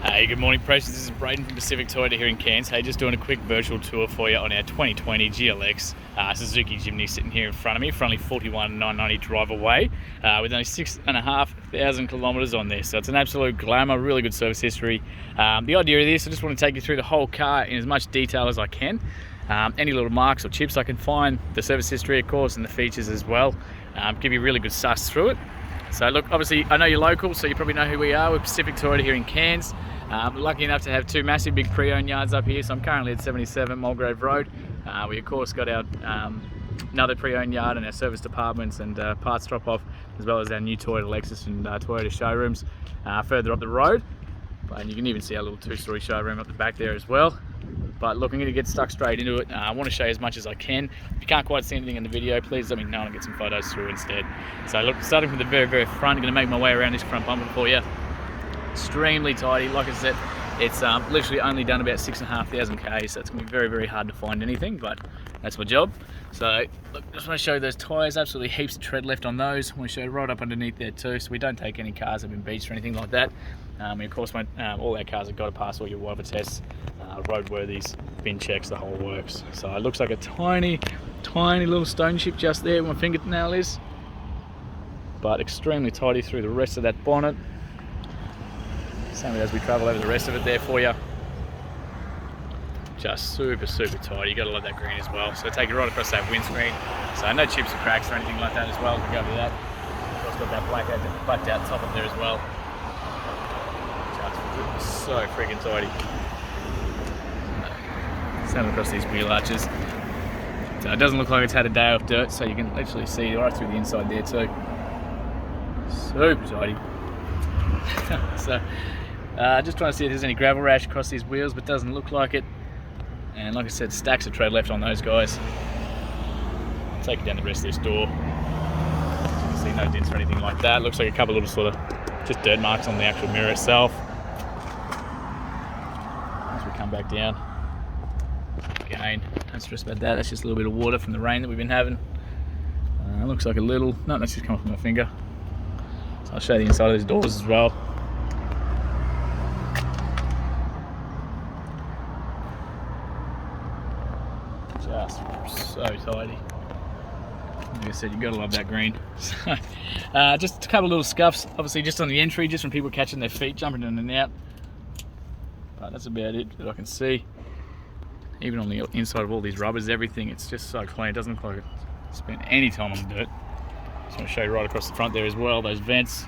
Hey, good morning, Precious. This is Braden from Pacific Toyota here in Cairns. Hey, just doing a quick virtual tour for you on our 2020 GLX Suzuki Jimny sitting here in front of me, for only 41,990 drive away, with only 6,500 kilometres on there. So it's an absolute glamour, really good service history. The idea of this, I just want to take you through the whole car in as much detail as I can. Any little marks or chips I can find, the service history, of course, and the features as well. Give you a really good suss through it. So look, obviously I know you're local, so you probably know who we are. We're Pacific Toyota here in Cairns. Lucky enough to have two massive big pre-owned yards up here. So I'm currently at 77 Mulgrave Road. We of course got our another pre-owned yard and our service departments and parts drop-off, as well as our new Toyota Lexus and Toyota showrooms further up the road. And you can even see our little two-story showroom up the back there as well. But look, I'm going to get stuck straight into it. I want to show you as much as I can. If you can't quite see anything in the video, please let me know and I'll get some photos through instead. So look, starting from the very front, I'm going to make my way around this front bumper for you. Extremely tidy. Like I said, it's literally only done about 6,500 Ks, so it's going to be very hard to find anything, but that's my job. So look, just want to show you those tyres. Absolutely heaps of tread left on those. I want to show you right up underneath there too, so we don't take any cars that have been beached or anything like that. And of course, all our cars have got to pass all your WAVA tests, roadworthies, bin checks, the whole works. So it looks like a tiny little stone chip just there where my fingernail is, but extremely tidy through the rest of that bonnet. Same as we travel over the rest of it there for you. Just super tidy. You gotta love that green as well. So take it right across that windscreen. So no chips or cracks or anything like that as well. We go over that. Of course, got that blacked out top up there as well. Just so freaking tidy. Same across these wheel arches. So it doesn't look like it's had a day off dirt, so you can literally see right through the inside there too. Super tidy. So just trying to see if there's any gravel rash across these wheels, but doesn't look like it. And like I said, stacks of tread left on those guys. I'll take you down the rest of this door. As you can see, no dents or anything like that. Looks like a couple of little sort of just dirt marks on the actual mirror itself. As we come back down, again, don't stress about that. That's just a little bit of water from the rain that we've been having. Looks like a little, no, that's just come off my finger. So I'll show you the inside of these doors as well. Just so tidy. Like I said, you've got to love that green. So, just a couple of little scuffs, obviously just on the entry, just from people catching their feet, jumping in and out. But that's about it that I can see. Even on the inside of all these rubbers, everything, it's just so clean. It doesn't look like it spent any time on the dirt. Just want to show you right across the front there as well, those vents.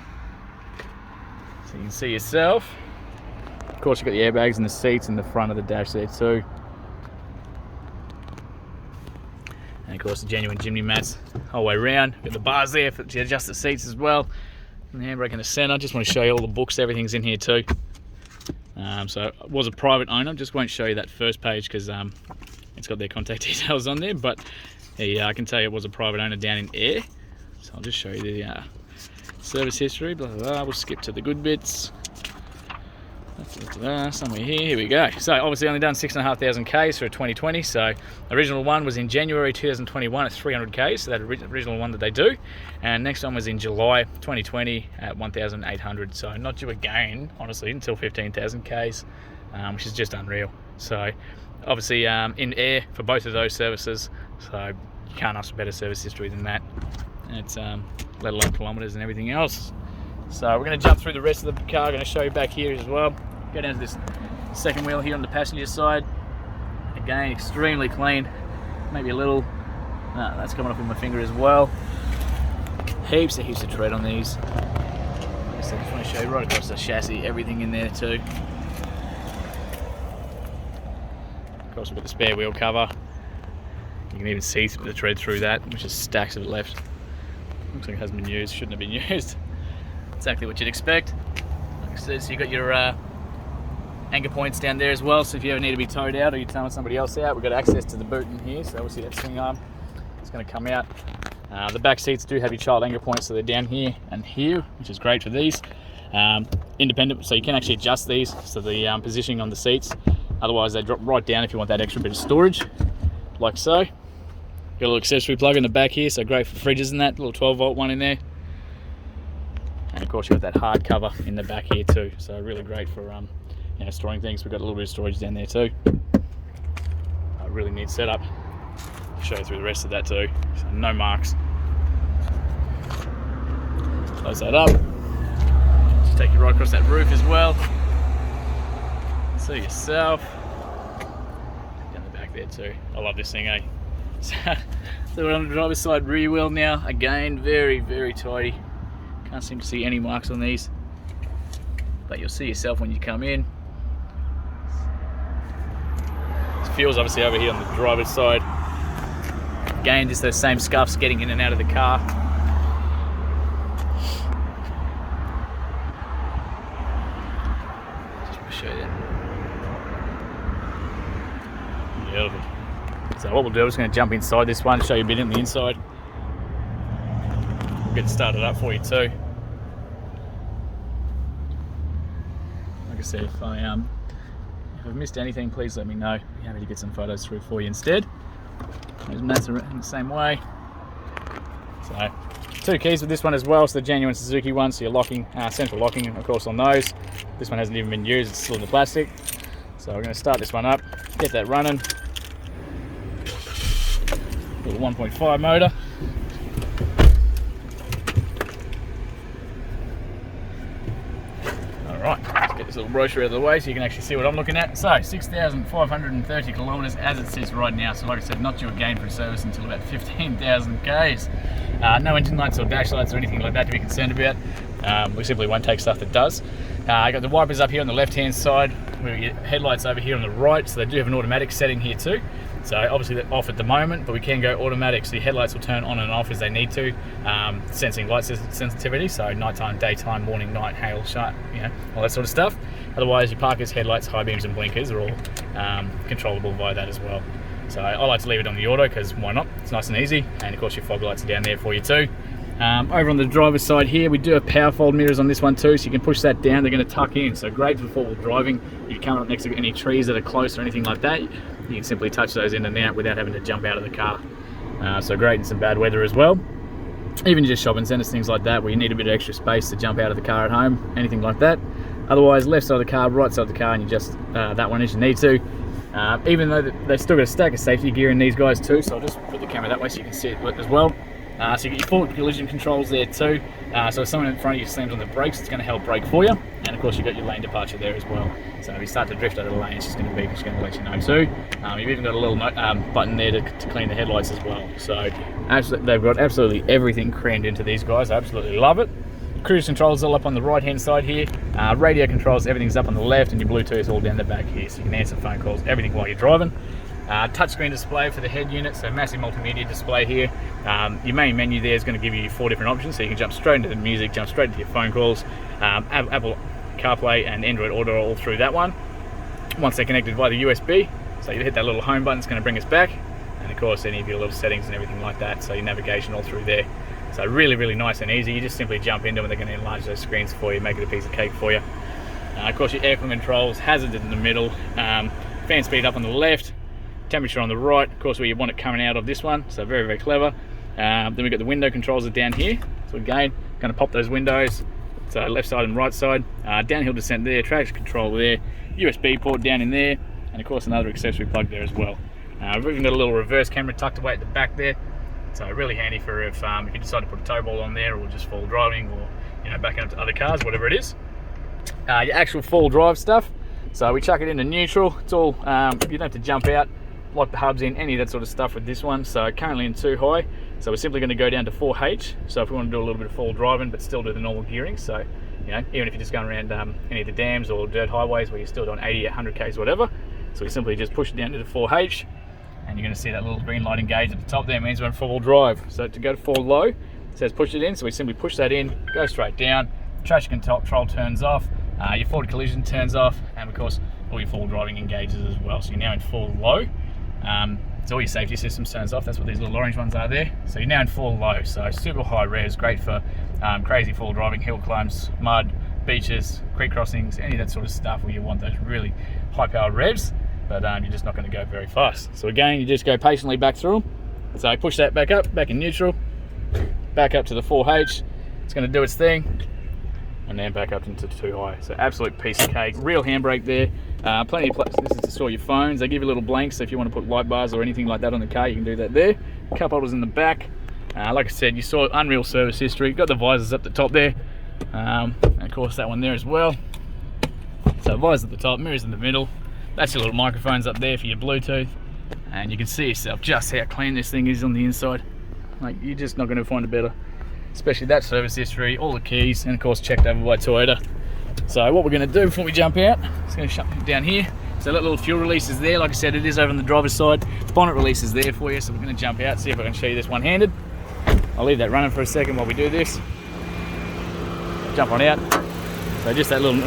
So you can see yourself. Of course, you've got the airbags and the seats in the front of the dash there too. And of course, the genuine Jimny mats the whole way around. Got the bars there to adjust the seats as well. And the handbrake in the center. Just want to show you all the books, everything's in here too. So it was a private owner. Just won't show you that first page because it's got their contact details on there. But I can tell you it was a private owner down in Air. So I'll just show you the service history. Blah, blah, blah. We'll skip to the good bits. Somewhere here we go. So obviously only done 6,500 Ks for 2020. So original one was in January 2021 at 300 Ks, so that original one that they do. And next one was in July 2020 at 1,800. So not due again, honestly, until 15,000 Ks, which is just unreal. So obviously in Air for both of those services. So you can't ask for better service history than that. It's let alone kilometres and everything else. So we're going to jump through the rest of the car. I'm going to show you back here as well. Go down to this second wheel here on the passenger side. Again, extremely clean. Maybe a little, no, that's coming off with my finger as well. Heaps of tread on these. Like I said, I just want to show you right across the chassis, everything in there too. Of course, we've got the spare wheel cover. You can even see the tread through that, which is stacks of it left. Looks like it hasn't been used, shouldn't have been used. Exactly what you'd expect. Like I said, so you've got your anchor points down there as well, so if you ever need to be towed out or you're towing somebody else out, we've got access to the boot in here, so obviously that swing arm is going to come out. The back seats do have your child anchor points, so they're down here and here, which is great for these. Independent, so you can actually adjust these, so the positioning on the seats. Otherwise they drop right down if you want that extra bit of storage, like so. Got a little accessory plug in the back here, so great for fridges and that, little 12-volt one in there. And of course you've got that hard cover in the back here too, so really great for storing things. We've got a little bit of storage down there too. Really neat setup. I'll show you through the rest of that too. So no marks. Close that up. Just take you right across that roof as well. See yourself. Down the back there too. I love this thing, eh? So we're on the driver's side rear wheel now. Again, very, very tidy. Can't seem to see any marks on these. But you'll see yourself when you come in. Fuel's obviously over here on the driver's side. Again, just those same scuffs getting in and out of the car. Just want to show you that. Beautiful. So what we'll do is going to jump inside this one, show you a bit in the inside. We'll get it started up for you too. Like I said, if I've missed anything, please let me know. I'll be happy to get some photos through for you instead. There's mats in the same way. So, 2 keys with this one as well. So the genuine Suzuki one. So you're locking, central locking, of course, on those. This one hasn't even been used. It's still in the plastic. So we're going to start this one up, get that running. Little 1.5 motor. Alright, let's get this little brochure out of the way so you can actually see what I'm looking at. So, 6,530 kilometres as it sits right now. So like I said, not due again for a service until about 15,000 Ks. No engine lights or dash lights or anything like that to be concerned about. We simply won't take stuff that does. I got the wipers up here on the left hand side. We've got headlights over here on the right, so they do have an automatic setting here too. So obviously they're off at the moment, but we can go automatic, so your headlights will turn on and off as they need to, sensing light sensitivity, so nighttime, daytime, morning, night, hail, shut, all that sort of stuff. Otherwise, your parkers, headlights, high beams and blinkers are all controllable via that as well. So I like to leave it on the auto because why not? It's nice and easy, and of course your fog lights are down there for you too. Over on the driver's side here, we do have power fold mirrors on this one too, so you can push that down. They're going to tuck in, so great for four-wheel driving. If you're coming up next to any trees that are close or anything like that, you can simply touch those in and out without having to jump out of the car. So great in some bad weather as well. Even just shopping centres, things like that, where you need a bit of extra space to jump out of the car at home, anything like that. Otherwise, left side of the car, right side of the car, and you just that one as you need to. Even though they still got a stack of safety gear in these guys too, so I'll just put the camera that way so you can see it as well. So you get your forward collision controls there too. So if someone in front of you slams on the brakes, it's going to help brake for you. And of course you've got your lane departure there as well. So if you start to drift out of the lane, it's just going to beep, it's going to let you know too. You've even got a little button there to clean the headlights as well. So they've got absolutely everything crammed into these guys. I absolutely love it. Cruise controls all up on the right hand side here. Radio controls, everything's up on the left, and your Bluetooth all down the back here. So you can answer phone calls, everything while you're driving. Touchscreen display for the head unit, so massive multimedia display here. Your main menu there is going to give you 4 different options, so you can jump straight into the music, jump straight into your phone calls, Apple CarPlay and Android Auto all through that one. Once they're connected via the USB, so you hit that little home button, it's going to bring us back, and of course any of your little settings and everything like that, so your navigation all through there. So really, really nice and easy. You just simply jump into them and they're going to enlarge those screens for you, make it a piece of cake for you. Of course your air controls, hazards in the middle, fan speed up on the left, temperature on the right, of course where you want it coming out of this one, so very, very clever. Then we've got the window controls are down here, so again, going to pop those windows, so left side and right side, downhill descent there, traction control there, USB port down in there, and of course another accessory plug there as well. We've even got a little reverse camera tucked away at the back there, so really handy for if you decide to put a tow ball on there, or just full driving, or backing up to other cars, whatever it is. Your actual full drive stuff, so we chuck it into neutral, it's all, you don't have to jump out, lock the hubs in, any of that sort of stuff with this one. So currently in 2 high, so we're simply going to go down to 4H, so if we want to do a little bit of full driving but still do the normal gearing, so even if you're just going around any of the dams or dirt highways where you're still doing 80, 100 Ks, whatever, so we simply just push it down to the 4H, and you're going to see that little green light engage at the top there, means we're in 4-wheel drive. So to go to 4 low, it says push it in, so we simply push that in, go straight down, traction control turns off, your forward collision turns off, and of course all your 4-wheel driving engages as well. So you're now in 4 low. So all your safety systems turns off, that's what these little orange ones are there. So you're now in 4 low, so super high revs, great for crazy 4-wheel driving, hill climbs, mud, beaches, creek crossings, any of that sort of stuff where you want those really high powered revs, but you're just not going to go very fast. So again, you just go patiently back through them. So push that back up, back in neutral, back up to the 4H, it's going to do its thing, and then back up into 2 high. So absolute piece of cake. Real handbrake there. Plenty of place. This is to store your phones. They give you little blanks, so if you want to put light bars or anything like that on the car, you can do that there. Cup holders in the back. Like I said, you saw unreal service history. Got the visors up the top there. And of course that one there as well. So visors at the top, mirrors in the middle. That's your little microphones up there for your Bluetooth. And you can see yourself just how clean this thing is on the inside. Like, you're just not going to find it better. Especially that service history, all the keys, and of course checked over by Toyota. So what we're going to do before we jump out, it's going to shut down here. So that little fuel release is there. Like I said, it is over on the driver's side. Bonnet release is there for you. So we're going to jump out, see if I can show you this one-handed. I'll leave that running for a second while we do this. Jump on out. So just that little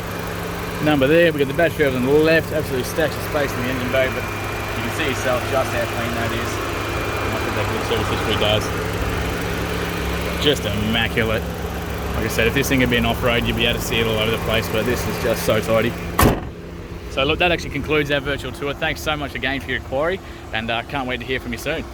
number there. We've got the battery over on the left. Absolutely stacks of space in the engine bay, but you can see yourself just how clean that is. And that's what that good service history does. Just immaculate. Like I said, if this thing had been off-road, you'd be able to see it all over the place, but this is just so tidy. So look, that actually concludes our virtual tour. Thanks so much again for your inquiry, and can't wait to hear from you soon.